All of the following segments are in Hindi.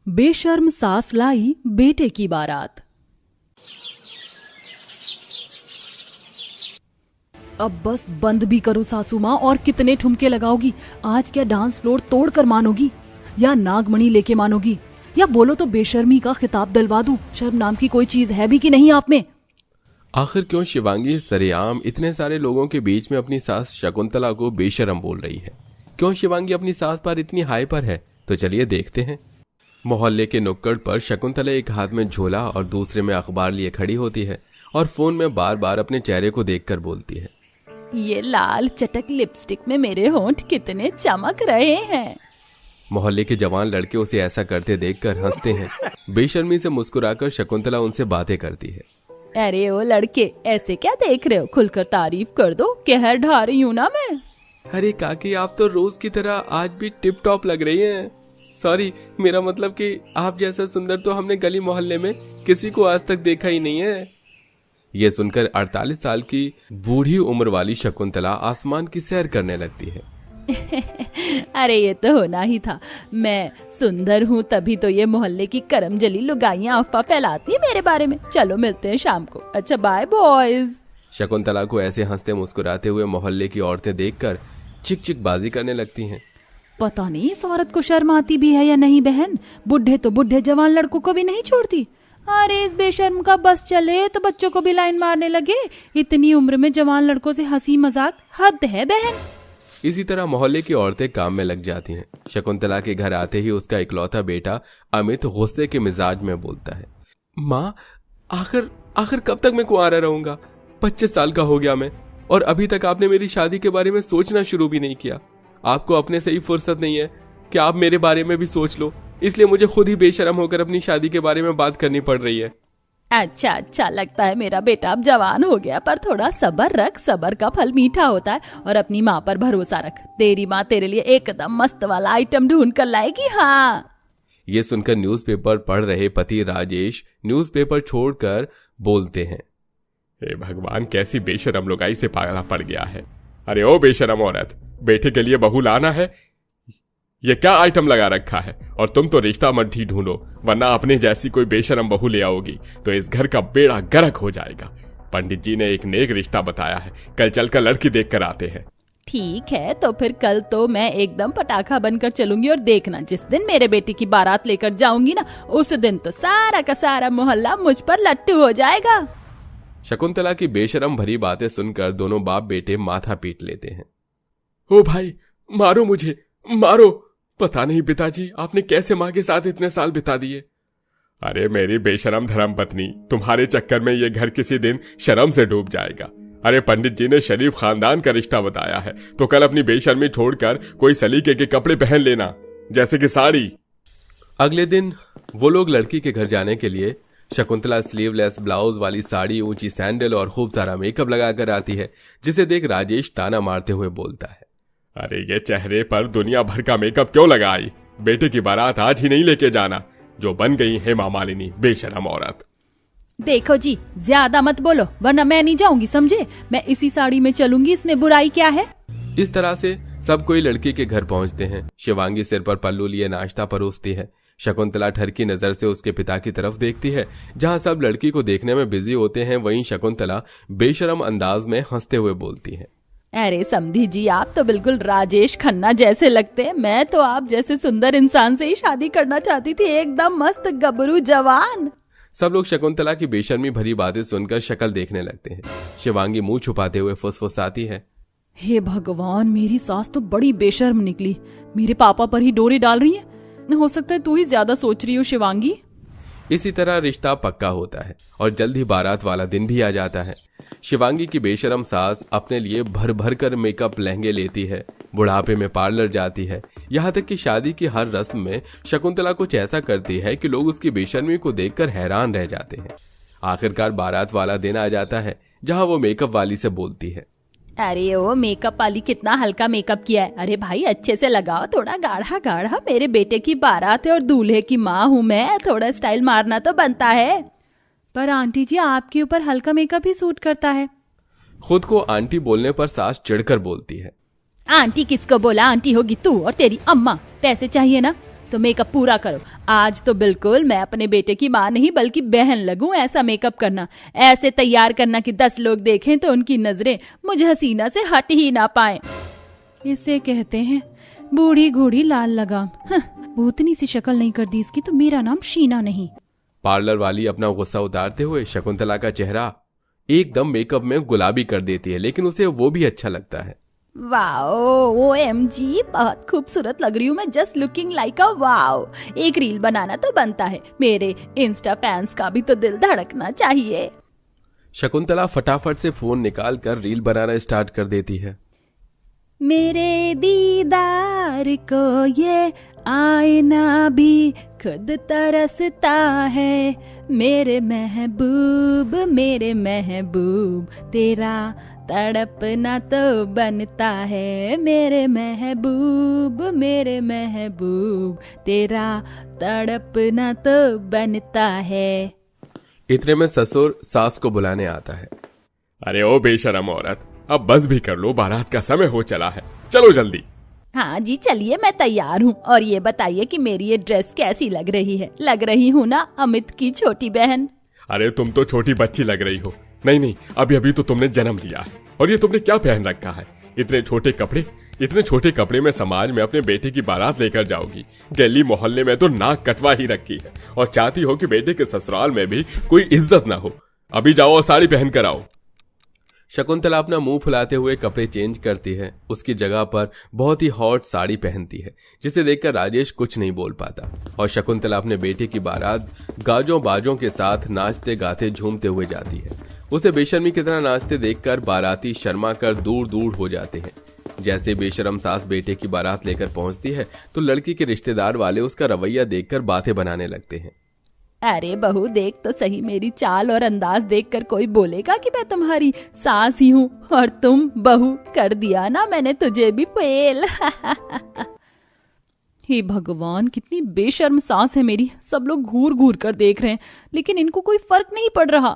बेशर्म सास लाई बेटे की बारात। अब बस बंद भी करो सासू माँ, और कितने ठुमके लगाओगी? आज क्या डांस फ्लोर तोड़ कर मानोगी, या नागमणि लेके मानोगी, या बोलो तो बेशर्मी का खिताब दिलवा दूं? शर्म नाम की कोई चीज है भी कि नहीं आप में? आखिर क्यों शिवांगी सरेआम इतने सारे लोगों के बीच में अपनी सास शकुंतला को बेशर्म बोल रही है? क्यों शिवांगी अपनी सास पर इतनी हाई पर है? तो चलिए देखते हैं। मोहल्ले के नुक्कड़ पर शकुंतला एक हाथ में झोला और दूसरे में अखबार लिए खड़ी होती है और फोन में बार बार अपने चेहरे को देखकर बोलती है, ये लाल चटक लिपस्टिक में मेरे होंठ कितने चमक रहे हैं। मोहल्ले के जवान लड़के उसे ऐसा करते देखकर हंसते हैं। बेशर्मी से मुस्कुराकर शकुंतला उनसे बातें करती है। अरे ओ लड़के, ऐसे क्या देख रहे हो? खुलकर तारीफ कर दो, कहर ढा रही हूँ ना मैं। अरे काकी, आप तो रोज की तरह आज भी टिप टॉप लग रही हैं। सॉरी, मेरा मतलब कि आप जैसा सुंदर तो हमने गली मोहल्ले में किसी को आज तक देखा ही नहीं है। ये सुनकर 48 साल की बूढ़ी उम्र वाली शकुंतला आसमान की सैर करने लगती है। अरे ये तो होना ही था, मैं सुंदर हूँ तभी तो ये मोहल्ले की करमजली लुगाइयाँ अफवाह फैलाती है मेरे बारे में। चलो मिलते हैं शाम को। अच्छा बाय बॉयज। शकुंतला को ऐसे हंसते मुस्कुराते हुए मोहल्ले की औरतें देखकर चिक चिक बाजी करने लगती हैं। पता नहीं इस औरत को शर्म आती भी है या नहीं बहन। बुढ़े तो बुढ़े, जवान लड़कों को भी नहीं छोड़ती। अरे इस बेशर्म का बस चले तो बच्चों को भी लाइन मारने लगे। इतनी उम्र में जवान लड़कों से हंसी मजाक, हद है बहन। इसी तरह मोहल्ले की औरतें काम में लग जाती हैं। शकुंतला के घर आते ही उसका इकलौता बेटा अमित गुस्से के मिजाज में बोलता है, माँ आखिर कब तक मैं कुंवारा रहूंगा? 25 साल का हो गया मैं, और अभी तक आपने मेरी शादी के बारे में सोचना शुरू भी नहीं किया। आपको अपने से ही फुर्सत नहीं है कि आप मेरे बारे में भी सोच लो, इसलिए मुझे खुद ही बेशर्म होकर अपनी शादी के बारे में बात करनी पड़ रही है। अच्छा लगता है मेरा बेटा अब जवान हो गया, पर थोड़ा सब्र रख, सब्र का फल मीठा होता है। और अपनी माँ पर भरोसा रख, तेरी माँ तेरे लिए एकदम मस्त वाला आइटम ढूंढ कर लाएगी। हाँ। ये सुनकर न्यूज़पेपर पढ़ रहे पति राजेश न्यूज़पेपर छोड़कर बोलते हैं, हे भगवान, कैसी बेशरम लुगाई से पागला पड़ गया है। अरे ओ बेशरम औरत, बेटे के लिए बहू लाना है, ये क्या आइटम लगा रखा है? और तुम तो रिश्ता मत ही ढूंढो, वरना अपने जैसी कोई बेशरम बहू ले आओगी तो इस घर का बेड़ा गर्क हो जाएगा। पंडित जी ने एक नेक रिश्ता बताया है, कल चलकर लड़की देख कर आते हैं। ठीक है, तो फिर कल तो मैं एकदम पटाखा बनकर चलूंगी, और देखना जिस दिन मेरे बेटे की बारात लेकर जाऊंगी ना, उस दिन तो सारा का सारा मोहल्ला मुझ पर लट्टू हो जाएगा। शकुंतला की बेशरम भरी बातें सुनकर दोनों बाप बेटे माथा पीट लेते हैं। ओ भाई, मारो मुझे, मारो। पता नहीं पिताजी, आपने कैसे माँ के साथ इतने साल बिता दिए। अरे मेरी बेशरम धर्म पत्नी, तुम्हारे चक्कर में ये घर किसी दिन शर्म से डूब जाएगा। अरे पंडित जी ने शरीफ खानदान का रिश्ता बताया है, तो कल अपनी बेशर्मी छोड़कर कोई सलीके के कपड़े पहन लेना, जैसे कि साड़ी। अगले दिन वो लोग लड़की के घर जाने के लिए शकुंतला स्लीवलेस ब्लाउज वाली साड़ी, ऊंची सैंडल और खूब सारा मेकअप लगाकर आती है, जिसे देख राजेश ताना मारते हुए बोलता है, अरे ये चेहरे पर दुनिया भर का मेकअप क्यों लगाई? बेटे की बारात आज ही नहीं लेके जाना, जो बन गई हेमा मालिनी बेशरम औरत। देखो जी, ज्यादा मत बोलो वरना मैं नहीं जाऊंगी, समझे? मैं इसी साड़ी में चलूंगी, इसमें बुराई क्या है? इस तरह से सब कोई लड़की के घर पहुंचते हैं। शिवांगी सिर पर पल्लू लिए नाश्ता परोसती है। शकुंतला ठरकी नजर से उसके पिता की तरफ देखती है। जहां सब लड़की को देखने में बिजी होते हैं, वहीं शकुंतला बेशरम अंदाज में हंसते हुए बोलती है, अरे समधी जी, आप तो बिल्कुल राजेश खन्ना जैसे लगते हैं। मैं तो आप जैसे सुंदर इंसान से ही शादी करना चाहती थी, एकदम मस्त गबरू जवान। सब लोग शकुंतला की बेशर्मी भरी बातें सुनकर शक्ल देखने लगते हैं। शिवांगी मुंह छुपाते हुए फुसफुसाती है, हे भगवान, मेरी सास तो बड़ी बेशर्म निकली, मेरे पापा पर ही डोरी डाल रही है। हो सकता है तू ही ज्यादा सोच रही हो शिवांगी। इसी तरह रिश्ता पक्का होता है और जल्द ही बारात वाला दिन भी आ जाता है। शिवांगी की बेशरम सास अपने लिए भर भर कर मेकअप लहंगे लेती है, बुढ़ापे में पार्लर जाती है, यहाँ तक कि शादी की हर रस्म में शकुंतला कुछ ऐसा करती है कि लोग उसकी बेशर्मी को देखकर हैरान रह जाते हैं। आखिरकार बारात वाला दिन आ जाता है, जहाँ वो मेकअप वाली से बोलती है, अरे ओ मेकअप वाली, कितना हल्का मेकअप किया है। अरे भाई अच्छे से लगाओ, थोड़ा गाढ़ा गाढ़ा, मेरे बेटे की बारात है और दूल्हे की माँ हूँ मैं, थोड़ा स्टाइल मारना तो बनता है। पर आंटी जी, आपके ऊपर हल्का मेकअप ही सूट करता है। खुद को आंटी बोलने पर सास चिढ़कर बोलती है, आंटी किसको बोला? आंटी होगी तू और तेरी अम्मा। पैसे चाहिए ना, तो मेकअप पूरा करो। आज तो बिल्कुल मैं अपने बेटे की माँ नहीं बल्कि बहन लगूं ऐसा मेकअप करना, ऐसे तैयार करना कि 10 लोग देखें तो उनकी नजरें मुझे हसीना से हट ही ना पाएं। इसे कहते हैं बूढ़ी घोड़ी लाल लगाम। भूतनी सी शक्ल नहीं कर दी इसकी तो मेरा नाम शीना नहीं। पार्लर वाली अपना गुस्सा उतारते हुए शकुंतला का चेहरा एकदम मेकअप में गुलाबी कर देती है, लेकिन उसे वो भी अच्छा लगता है। वाओ, OMG, बहुत खूबसूरत लग रही हूँ मैं, just looking like a wow. एक रील बनाना तो बनता है, मेरे इंस्टा फैंस का भी तो दिल धड़कना चाहिए। शकुंतला फटाफट से फोन निकाल कर रील बनाना स्टार्ट कर देती है। मेरे दीदार को ये आईना भी खुद तरसता है, मेरे महबूब तेरा तड़पना तो बनता है, मेरे महबूब तेरा तड़पना तो बनता है। इतने में ससुर सास को बुलाने आता है। अरे ओ बेशरम औरत, अब बस भी कर लो, बारात का समय हो चला है, चलो जल्दी। हाँ जी चलिए, मैं तैयार हूँ। और ये बताइए कि मेरी ये ड्रेस कैसी लग रही है? लग रही हूँ ना अमित की छोटी बहन? अरे तुम तो छोटी बच्ची लग रही हो। नहीं, अभी तो तुमने जन्म लिया है, और ये तुमने क्या पहन रखा है? इतने छोटे कपड़े में समाज में अपने बेटे की बारात लेकर जाओगी? गली मोहल्ले में तो नाक कटवा ही रखी है, और चाहती हो कि बेटे के ससुराल में भी कोई इज्जत ना हो। अभी जाओ और साड़ी पहन कर आओ। शकुंतला अपना मुंह फुलाते हुए कपड़े चेंज करती है। उसकी जगह पर बहुत ही हॉट साड़ी पहनती है, जिसे देखकर राजेश कुछ नहीं बोल पाता। और शकुंतला अपने बेटे की बारात गाजों बाजों के साथ नाचते गाते झूमते हुए जाती है। उसे बेशर्मी की तरह नाचते देखकर बाराती शर्मा कर दूर दूर हो जाते हैं। जैसे बेशरम सास बेटे की बारात लेकर पहुंचती है तो लड़की के रिश्तेदार वाले उसका रवैया देखकर बातें बनाने लगते हैं। अरे बहू देख तो सही, मेरी चाल और अंदाज देखकर कोई बोलेगा कि मैं तुम्हारी सास ही हूँ? और तुम बहू, कर दिया ना मैंने तुझे भी फेल। हे भगवान, कितनी बेशर्म सास है मेरी। सब लोग घूर घूर कर देख रहे हैं, लेकिन इनको कोई फर्क नहीं पड़ रहा।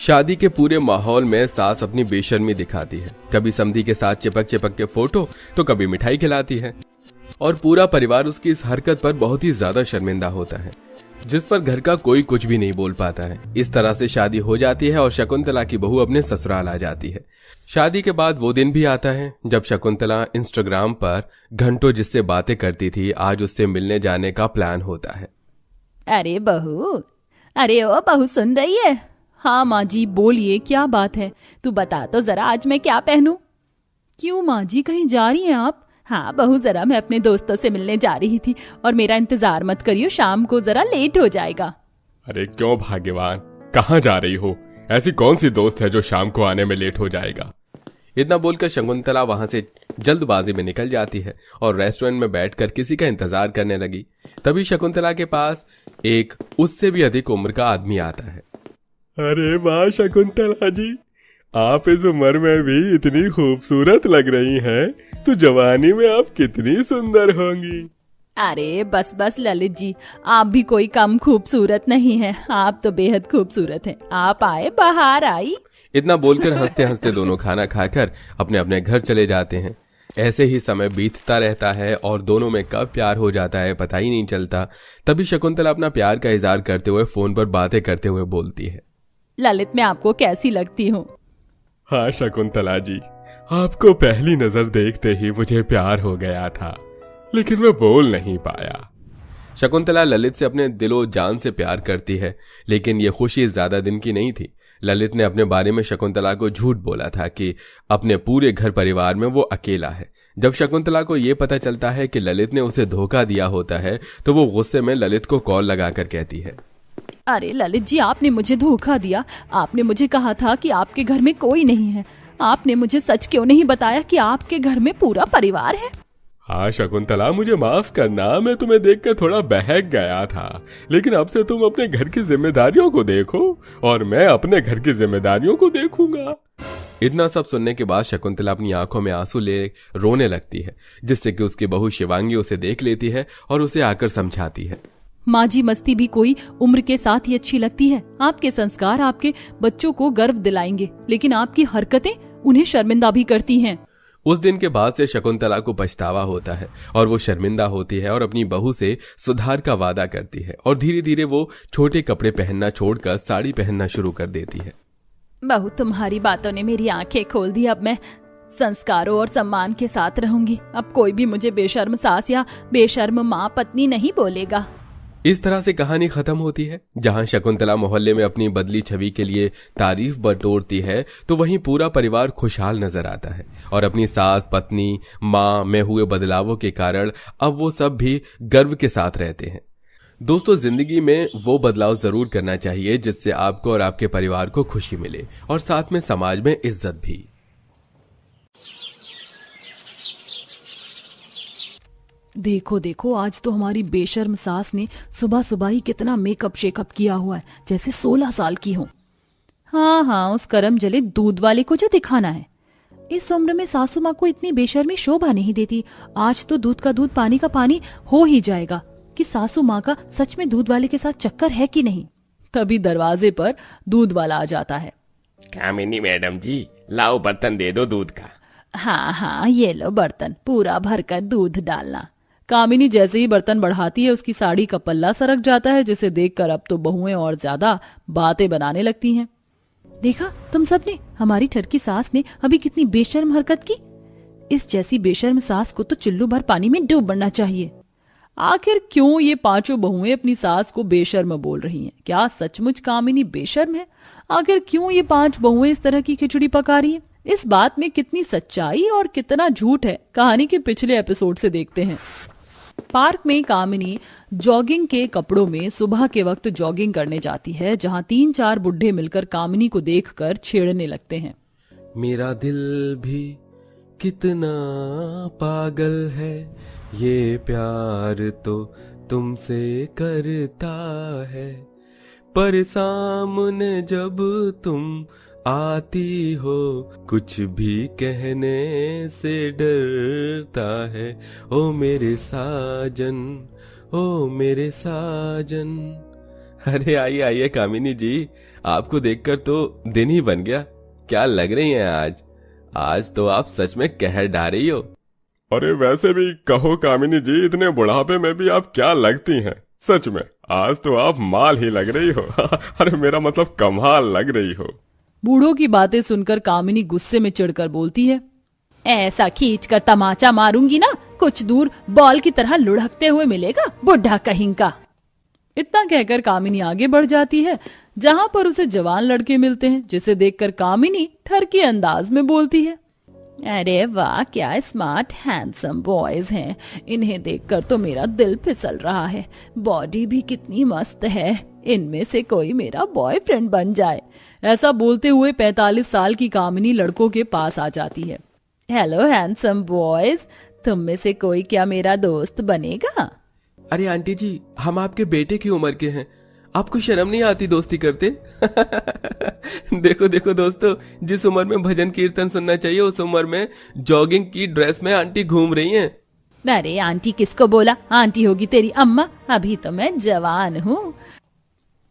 शादी के पूरे माहौल में सास अपनी बेशर्मी दिखाती है। कभी समधी के साथ चिपक के फोटो, तो कभी मिठाई खिलाती है, और पूरा परिवार उसकी इस हरकत पर बहुत ही ज्यादा शर्मिंदा होता है, जिस पर घर का कोई कुछ भी नहीं बोल पाता है। इस तरह से शादी हो जाती है और शकुंतला की बहू अपने ससुराल आ जाती है। शादी के बाद वो दिन भी आता है जब शकुंतला इंस्टाग्राम पर घंटों जिससे बातें करती थी, आज उससे मिलने जाने का प्लान होता है। अरे बहू, अरे ओ बहू, सुन रही है? हाँ माँ जी बोलिए, क्या बात है? तू बता तो जरा, आज मैं क्या पहनूं? क्यों माँ जी, कहीं जा रही हैं आप? हाँ बहू, जरा मैं अपने दोस्तों से मिलने जा रही थी, और मेरा इंतजार मत करियो, शाम को जरा लेट हो जाएगा। अरे क्यों भाग्यवान, कहाँ जा रही हो? ऐसी कौन सी दोस्त है जो शाम को आने में लेट हो जाएगा? इतना बोलकर शकुंतला वहां से जल्दबाजी में निकल जाती है और रेस्टोरेंट में बैठकर किसी का इंतजार करने लगी। तभी शकुंतला के पास एक उससे भी अधिक उम्र का आदमी आता है। अरे वाह शकुंतला जी, आप इस उम्र में भी इतनी खूबसूरत लग रही हैं, तो जवानी में आप कितनी सुंदर होंगी। अरे बस बस ललित जी, आप भी कोई कम खूबसूरत नहीं है, आप तो बेहद खूबसूरत हैं। आप आए, बाहर आई। इतना बोलकर हंसते हंसते दोनों खाना खाकर अपने अपने घर चले जाते हैं। ऐसे ही समय बीतता रहता है और दोनों में कब प्यार हो जाता है पता ही नहीं चलता। तभी शकुंतला अपना प्यार का इजहार करते हुए फोन पर बातें करते हुए बोलती है। ललित, मैं आपको कैसी लगती हूँ? हाँ शकुंतला जी, आपको पहली नजर देखते ही मुझे प्यार हो गया था, लेकिन मैं बोल नहीं पाया। शकुंतला ललित से अपने दिलो जान से प्यार करती है, लेकिन ये खुशी ज्यादा दिन की नहीं थी। ललित ने अपने बारे में शकुंतला को झूठ बोला था कि अपने पूरे घर परिवार में वो अकेला है। जब शकुंतला को ये पता चलता है कि ललित ने उसे धोखा दिया होता है, तो वो गुस्से में ललित को कॉल लगाकर कहती है, अरे ललित जी, आपने मुझे धोखा दिया। आपने मुझे कहा था कि आपके घर में कोई नहीं है। आपने मुझे सच क्यों नहीं बताया कि आपके घर में पूरा परिवार है? हाँ शकुंतला, मुझे माफ करना, मैं तुम्हें देखकर थोड़ा बहक गया था, लेकिन अब से तुम अपने घर की जिम्मेदारियों को देखो और मैं अपने घर की जिम्मेदारियों को देखूंगा। इतना सब सुनने के बाद शकुंतला अपनी आंखों में आंसू ले रोने लगती है, जिससे कि उसकी बहू शिवांगी उसे देख लेती है और उसे आकर समझाती है। माँ जी, मस्ती भी कोई उम्र के साथ ही अच्छी लगती है। आपके संस्कार आपके बच्चों को गर्व दिलाएंगे, लेकिन आपकी हरकतें उन्हें शर्मिंदा भी करती हैं। उस दिन के बाद से शकुंतला को पछतावा होता है और वो शर्मिंदा होती है और अपनी बहू से सुधार का वादा करती है और धीरे धीरे वो छोटे कपड़े पहनना छोड़कर साड़ी पहनना शुरू कर देती है। बहू, तुम्हारी बातों ने मेरी आंखें खोल दी। अब मैं संस्कारों और सम्मान के साथ रहूंगी। अब कोई भी मुझे बेशर्म सास या बेशर्म माँ पत्नी नहीं बोलेगा। इस तरह से कहानी खत्म होती है। जहां शकुंतला मोहल्ले में अपनी बदली छवि के लिए तारीफ बटोरती है तो वहीं पूरा परिवार खुशहाल नजर आता है और अपनी सास, पत्नी, माँ में हुए बदलावों के कारण अब वो सब भी गर्व के साथ रहते हैं। दोस्तों, जिंदगी में वो बदलाव जरूर करना चाहिए जिससे आपको और आपके परिवार को खुशी मिले और साथ में समाज में इज्जत भी। देखो देखो, आज तो हमारी बेशर्म सास ने सुबह सुबह ही कितना मेकअप शेकअप किया हुआ है, जैसे 16 साल की हो। हाँ, उस करम जले दूध वाले को जो दिखाना है। इस उम्र में सासू माँ को इतनी बेशर्मी शोभा नहीं देती। आज तो दूध का दूध पानी का पानी हो ही जाएगा कि सासू माँ का सच में दूध वाले के साथ चक्कर है कि नहीं। तभी दरवाजे पर दूध वाला आ जाता है। कामिनी मैडम जी, लाओ बर्तन दे दो दूध का। हाँ, ये लो बर्तन, पूरा भरकर दूध डालना। कामिनी जैसे ही बर्तन बढ़ाती है उसकी साड़ी का पल्ला सरक जाता है, जिसे देखकर अब तो बहुएं और ज्यादा बातें बनाने लगती हैं। देखा तुम सबने, हमारी ठरकी सास ने अभी कितनी बेशर्म हरकत की। इस जैसी बेशर्म सास को तो चुल्लू भर पानी में डूब मरना चाहिए। आखिर क्यों ये पांचों बहुएं अपनी सास को बेशर्म बोल रही हैं? क्या सचमुच कामिनी बेशर्म है? आखिर क्यों ये 5 बहुएं इस तरह की खिचड़ी पका रही हैं? इस बात में कितनी सच्चाई और कितना झूठ है, कहानी के पिछले एपिसोड से देखते हैं। पार्क में कामिनी जॉगिंग के कपड़ों में सुबह के वक्त जॉगिंग करने जाती है, जहां 3-4 बुढ़े मिलकर कामिनी को देखकर छेड़ने लगते हैं। मेरा दिल भी कितना पागल है, ये प्यार तो तुमसे करता है, पर सामने जब तुम आती हो कुछ भी कहने से डरता है। ओ मेरे साजन, ओ मेरे साजन। अरे आइए आइए कामिनी जी, आपको देखकर तो दिन ही बन गया। क्या लग रही हैं आज तो आप सच में कहर ढा रही हो। अरे वैसे भी कहो कामिनी जी, इतने बुढ़ापे में भी आप क्या लगती हैं। सच में आज तो आप माल ही लग रही हो। अरे मेरा मतलब कमाल लग रही हो। बूढ़ों की बातें सुनकर कामिनी गुस्से में चिढ़कर बोलती है, ऐसा खींचकर तमाचा मारूंगी ना, कुछ दूर बॉल की तरह लुढ़कते हुए मिलेगा, बुढ़ा कहीं का। इतना कहकर कामिनी आगे बढ़ जाती है, जहां पर उसे जवान लड़के मिलते हैं, जिसे देखकर कामिनी ठरकी अंदाज में बोलती है, अरे वाह, क्या स्मार्ट हैंडसम बॉयज हैं। इन्हें देखकर तो मेरा दिल फिसल रहा है। बॉडी भी कितनी मस्त है। इनमें से कोई मेरा बॉयफ्रेंड बन जाए। ऐसा बोलते हुए 45 साल की कामिनी लड़कों के पास आ जाती है। हेलो हैंडसम बॉयज, तुम में से कोई क्या मेरा दोस्त बनेगा? अरे आंटी जी, हम आपके बेटे की उम्र के हैं, आपको शर्म नहीं आती दोस्ती करते? देखो देखो दोस्तों, जिस उम्र में भजन कीर्तन सुनना चाहिए उस उम्र में जॉगिंग की ड्रेस में आंटी घूम रही हैं। अरे आंटी किसको बोला? आंटी होगी तेरी अम्मा, अभी तो मैं जवान हूँ।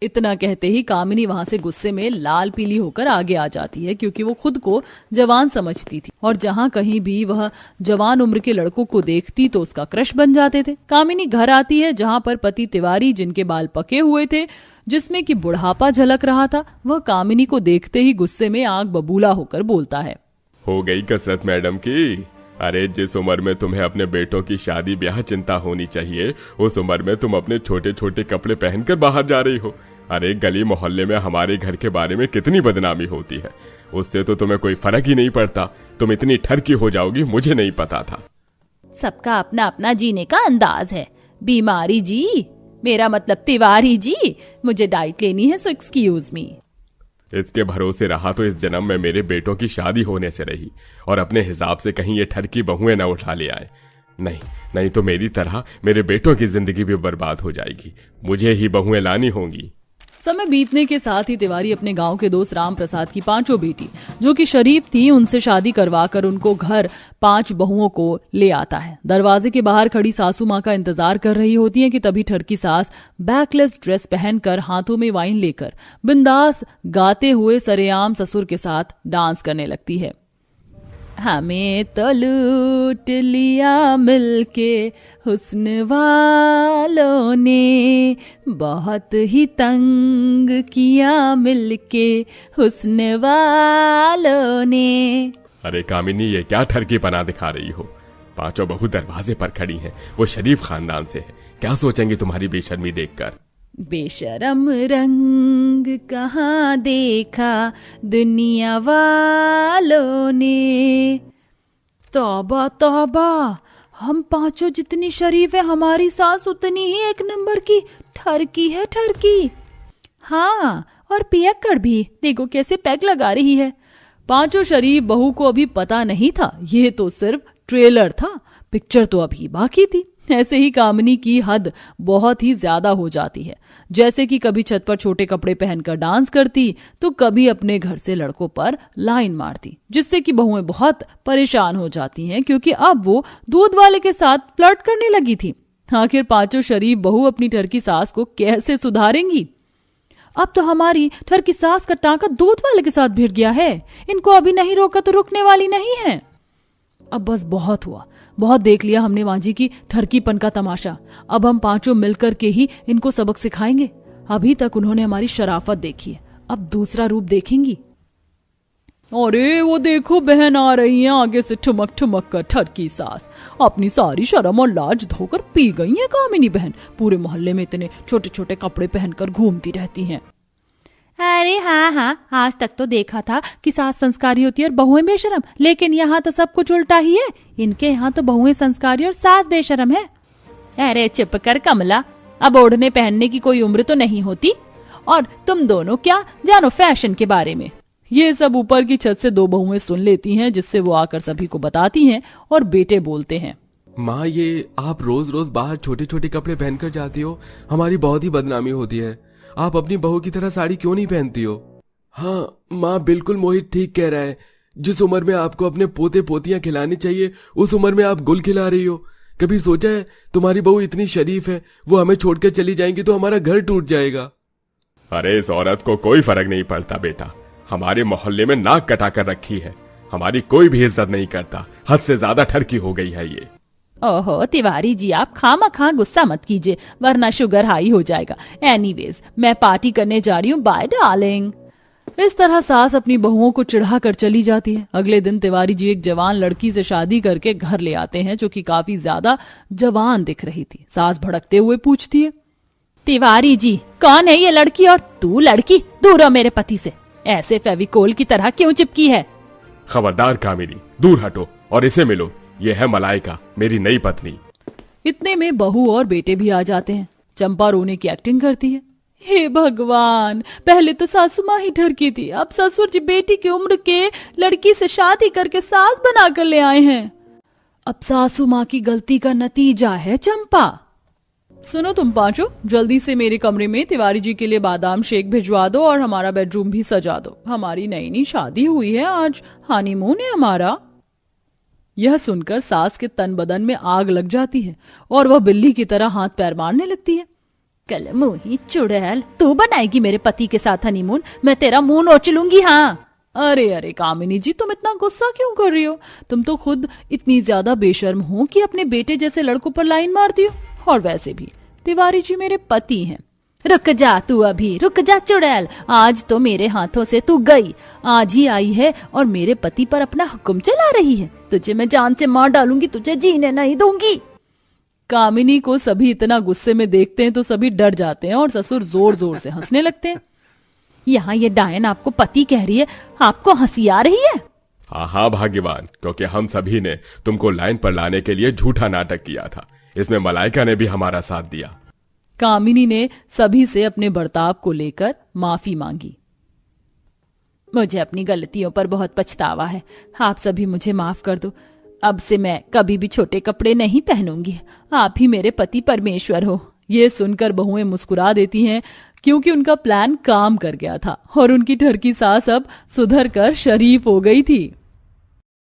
इतना कहते ही कामिनी वहां से गुस्से में लाल पीली होकर आगे आ जाती है, क्योंकि वो खुद को जवान समझती थी और जहां कहीं भी वह जवान उम्र के लड़कों को देखती तो उसका क्रश बन जाते थे। कामिनी घर आती है, जहां पर पति तिवारी, जिनके बाल पके हुए थे, जिसमें कि बुढ़ापा झलक रहा था, वह कामिनी को देखते ही गुस्से में आग बबूला होकर बोलता है, हो गई कसरत मैडम की। अरे जिस उम्र में तुम्हें अपने बेटों की शादी ब्याह चिंता होनी चाहिए, उस उम्र में तुम अपने छोटे छोटे कपड़े पहनकर बाहर जा रही हो। अरे गली मोहल्ले में हमारे घर के बारे में कितनी बदनामी होती है, उससे तो तुम्हें कोई फर्क ही नहीं पड़ता। तुम इतनी ठरकी हो जाओगी मुझे नहीं पता था। सबका अपना अपना जीने का अंदाज है। बीमारी जी, मेरा मतलब तिवारी जी, मुझे डाइट लेनी है, सो एक्सक्यूज मी। इसके भरोसे रहा तो इस जन्म में मेरे बेटों की शादी होने से रही, और अपने हिसाब से कहीं ये ठरकी बहुएं न उठा ले आए। नहीं तो मेरी तरह मेरे बेटों की जिंदगी भी बर्बाद हो जाएगी। मुझे ही बहुएं लानी होंगी। समय बीतने के साथ ही तिवारी अपने गांव के दोस्त राम प्रसाद की 5 बेटी, जो कि शरीफ थी, उनसे शादी करवाकर उनको घर 5 बहुओं को ले आता है। दरवाजे के बाहर खड़ी सासू माँ का इंतजार कर रही होती है कि तभी ठरकी सास बैकलेस ड्रेस पहनकर, हाथों में वाइन लेकर, बिंदास गाते हुए सरेआम ससुर के साथ डांस करने लगती है। हमें तो लूट लिया मिलके हुस्न वालों ने, बहुत ही तंग किया मिलके हुस्न वालों ने। अरे कामिनी, ये क्या ठरकी पना दिखा रही हो? पांचों बहू दरवाजे पर खड़ी हैं, वो शरीफ खानदान से है, क्या सोचेंगे तुम्हारी बेशर्मी देखकर? बेशरम रंग कहाँ देखा दुनिया वालों ने। तौबा तौबा, हम पांचों जितनी शरीफ है, हमारी सास उतनी ही एक नंबर की ठरकी है, ठरकी। हाँ, और पियक्कड़ भी, देखो कैसे पैक लगा रही है। पांचों शरीफ बहू को अभी पता नहीं था ये तो सिर्फ ट्रेलर था, पिक्चर तो अभी बाकी थी। ऐसे ही कामिनी की हद बहुत ही ज्यादा हो जाती है, जैसे कि कभी छत पर छोटे कपड़े पहनकर डांस करती तो कभी अपने घर से लड़कों पर लाइन मारती, जिससे कि बहुएं बहुत परेशान हो जाती हैं, क्योंकि अब वो दूध वाले के साथ फ्लर्ट करने लगी थी। आखिर पांचों शरीफ बहू अपनी ठरकी सास को कैसे सुधारेंगी? अब तो हमारी ठरकी सास का टांका दूध वाले के साथ भिड़ गया है, इनको अभी नहीं रोका तो रुकने वाली नहीं है। अब बस बहुत हुआ, बहुत देख लिया हमने माँ जी की ठरकीपन का तमाशा। अब हम पांचों मिलकर के ही इनको सबक सिखाएंगे। अभी तक उन्होंने हमारी शराफत देखी है, अब दूसरा रूप देखेंगी। अरे वो देखो, बहन आ रही है आगे से ठुमक ठुमक कर ठरकी सास। अपनी सारी शर्म और लाज धोकर पी गई है कामिनी बहन, पूरे मोहल्ले में इतने छोटे छोटे कपड़े पहनकर घूमती रहती हैं। अरे हाँ हाँ, आज तक तो देखा था कि सास संस्कारी होती है और बहुएं बेशरम, लेकिन यहाँ तो सब कुछ उल्टा ही है। इनके यहाँ तो बहुएं संस्कारी और सास बेशरम है। अरे चुप कर कमला, अब ओढ़ने पहनने की कोई उम्र तो नहीं होती, और तुम दोनों क्या जानो फैशन के बारे में। ये सब ऊपर की छत से दो बहुएं सुन लेती हैं, जिससे वो आकर सभी को बताती हैं और बेटे बोलते हैं, माँ ये आप रोज रोज बाहर छोटे छोटे कपड़े पहनकर जाती हो, हमारी बहुत ही बदनामी होती है। आप अपनी बहू की तरह साड़ी क्यों नहीं पहनती हो? हाँ माँ, बिल्कुल मोहित ठीक कह रहा है। जिस उम्र में आपको अपने पोते पोतियां खिलानी चाहिए, उस उम्र में आप गुल खिला रही हो। कभी सोचा है तुम्हारी बहू इतनी शरीफ है, वो हमें छोड़कर चली जाएंगी तो हमारा घर टूट जाएगा। अरे इस औरत को कोई फर्क नहीं पड़ता बेटा, हमारे मोहल्ले में नाक कटा कर रखी है, हमारी कोई भी इज्जत नहीं करता, हद से ज्यादा ठरकी हो गई है ये। ओहो तिवारी जी, आप खामखा गुस्सा मत कीजिए, वरना शुगर हाई हो जाएगा। एनीवेज, मैं पार्टी करने जा रही हूँ, बाय डार्लिंग। इस तरह सास अपनी बहुओं को चिढ़ा कर चली जाती है। अगले दिन तिवारी जी एक जवान लड़की से शादी करके घर ले आते हैं, जो कि काफी ज्यादा जवान दिख रही थी। सास भड़कते हुए पूछती है, तिवारी जी कौन है ये लड़की, और तू लड़की दूर हो मेरे पति से, ऐसे फेविकोल की तरह क्यों चिपकी है? खबरदार कामिनी, दूर हटो और इसे मिलो, ये है मलाइका, मेरी नई पत्नी। इतने में बहू और बेटे भी आ जाते हैं। चंपा रोने की एक्टिंग करती है। हे भगवान, पहले तो सासू माँ ही ठरकी थी, अब ससुर जी बेटी की उम्र के लड़की से शादी करके सास बनाकर ले आए हैं। अब सासू माँ की गलती का नतीजा है चंपा। सुनो तुम पांचों, जल्दी से मेरे कमरे में तिवारी जी के लिए बादाम शेक भिजवा दो और हमारा बेडरूम भी सजा दो। हमारी नई नई शादी हुई है, आज हनीमून है हमारा। यह सुनकर सास के तन बदन में आग लग जाती है और वह बिल्ली की तरह हाथ पैर मारने लगती है। कल मुही चुड़ैल, तू बनाएगी मेरे पति के साथ हनीमून, मैं तेरा मुंह नोच लूंगी। हाँ अरे अरे कामिनी जी, तुम इतना गुस्सा क्यों कर रही हो? तुम तो खुद इतनी ज्यादा बेशर्म हो कि अपने बेटे जैसे लड़कों पर लाइन मारती हो। और वैसे भी तिवारी जी मेरे पति हैं। रुक जा तू, अभी रुक जा चुड़ैल, आज तो मेरे हाथों से तू गई। आज ही आई है और मेरे पति पर अपना हुक्म चला रही है। तुझे मैं जान से मार डालूंगी, तुझे जीने नहीं दूंगी। कामिनी को सभी इतना गुस्से में देखते हैं तो सभी डर जाते हैं और ससुर जोर जोर से हंसने लगते हैं। यहाँ ये डायन आपको पति कह रही है, आपको हंसी आ रही है? हाँ हाँ भाग्यवान, क्योंकि हम सभी ने तुमको लाइन पर लाने के लिए झूठा नाटक किया था, इसमें मलाइका ने भी हमारा साथ दिया। कामिनी ने सभी से अपने बर्ताव को लेकर माफी मांगी। मुझे अपनी गलतियों पर बहुत पछतावा है, आप सभी मुझे माफ कर दो। अब से मैं कभी भी छोटे कपड़े नहीं पहनूंगी, आप ही मेरे पति परमेश्वर हो। ये सुनकर बहुएं मुस्कुरा देती हैं, क्योंकि उनका प्लान काम कर गया था और उनकी ठरकी सास अब सुधर कर शरीफ हो गई थी।